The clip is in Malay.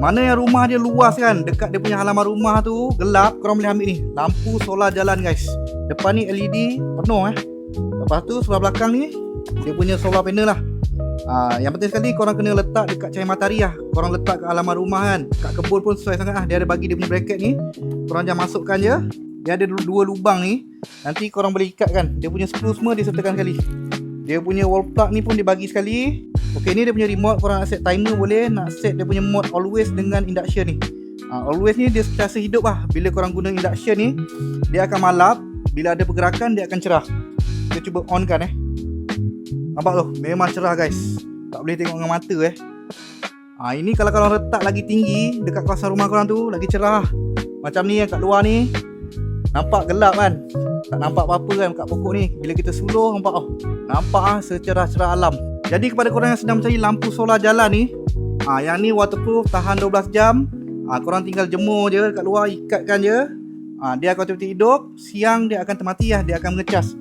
Mana yang rumah dia luas kan, dekat dia punya halaman rumah tu gelap, korang boleh ambil ni lampu solar jalan guys. Depan ni LED penuh Lepas tu sebelah belakang ni dia punya solar panel lah. Yang penting sekali korang kena letak dekat cahaya matahari lah. Korang letak kat halaman rumah kan, kat kebun pun sesuai sangat lah. Dia ada bagi dia punya bracket ni, korang jangan masukkan je. Dia ada dua lubang ni, nanti korang boleh ikat kan. Dia punya skru semua dia sertakan sekali. Dia punya wall plug ni pun dia bagi sekali. Ok, ni dia punya remote, korang nak set timer boleh, nak set dia punya mode always dengan induction ni. Always ni dia sentiasa hidup lah. Bila korang guna induction ni, dia akan malap. Bila ada pergerakan dia akan cerah. Kita cuba on kan Nampak tu, memang cerah guys. Tak boleh tengok dengan mata Ini kalau korang letak lagi tinggi dekat kawasan rumah korang tu, lagi cerah. Macam ni kat luar ni nampak gelap kan, tak nampak apa-apa kan kat pokok ni. Bila kita suluh nampak nampak secerah-cerah alam. Jadi kepada korang yang sedang mencari lampu solar jalan ni, yang ni waterproof, tahan 12 jam. Korang tinggal jemur je kat luar, ikatkan je. Dia akan tiba-tiba hidup. Siang dia akan termati lah, dia akan mengecas.